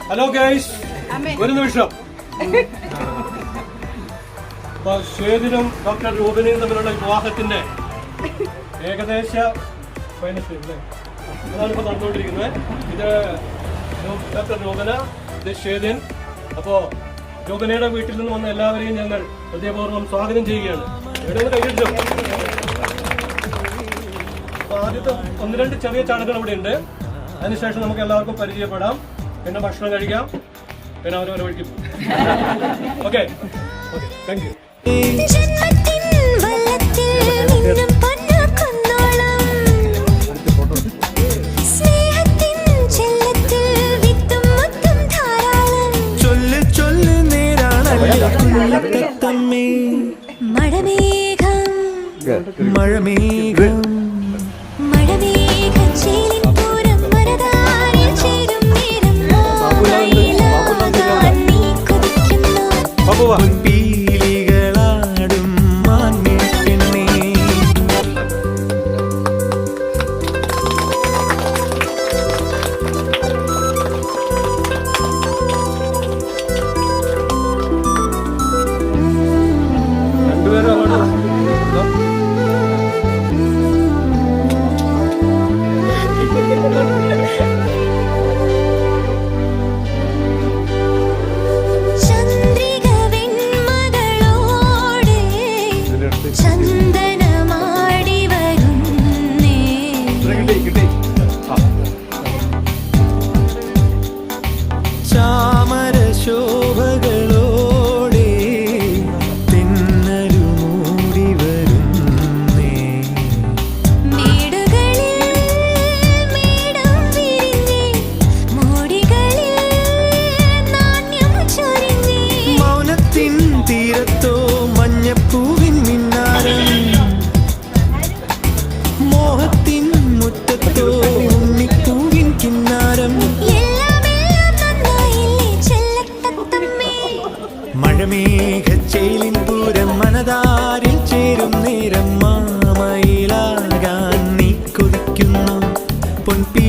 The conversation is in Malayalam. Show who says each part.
Speaker 1: ഹലോ ഗൈസ്, ഒരു നിമിഷം. ഷേദിനും ഡോക്ടർ രൂപനയും തമ്മിലുള്ള വിവാഹത്തിന്റെ ഏകദേശ അതാണ് ഇപ്പൊ നടന്നുകൊണ്ടിരിക്കുന്നത്. ഇത് ഡോക്ടർ രൂപന, ഇത് ഷേദിൻ. അപ്പോ രൂപനയുടെ വീട്ടിൽ നിന്ന് വന്ന എല്ലാവരെയും ഞങ്ങൾ ഹൃദയപൂർവ്വം സ്വാഗതം ചെയ്യുകയാണ്. ഇവിടെ കൈയ്യടിച്ചു. അപ്പൊ ആദ്യത്തെ 1-2 ചെറിയ ചടങ്ങുകൾ ഇവിടെ ഉണ്ട്. അതിനുശേഷം നമുക്ക് എല്ലാവർക്കും പരിചയപ്പെടാം, പിന്നെ ഭക്ഷണം കഴിക്കാം, പിന്നെ അവരവരെ വഴിക്ക് പോകും. Okay, thank you.
Speaker 2: മഴമേഘം പീലികളാടും മാൻമിഴിപ്പെണ്ണേ. ശോഭകളോടെ തെന്നലു മൂടി വരുന്നേ. മൗനത്തിൻ തീരത്തോ മഞ്ഞപ്പൂവിൻ മിന്നാരം, മോഹത്തിൻ മുറ്റത്തോ ഉണ്ണിപ്പൂവിൻ കിന്നാരം. മഴമേഘച്ചേലിൻ പൂരം മനതാരിൽ ചേരും നേരം മാമയിലാകാൻ നീ കൊതിക്കുന്നു പൊൻപി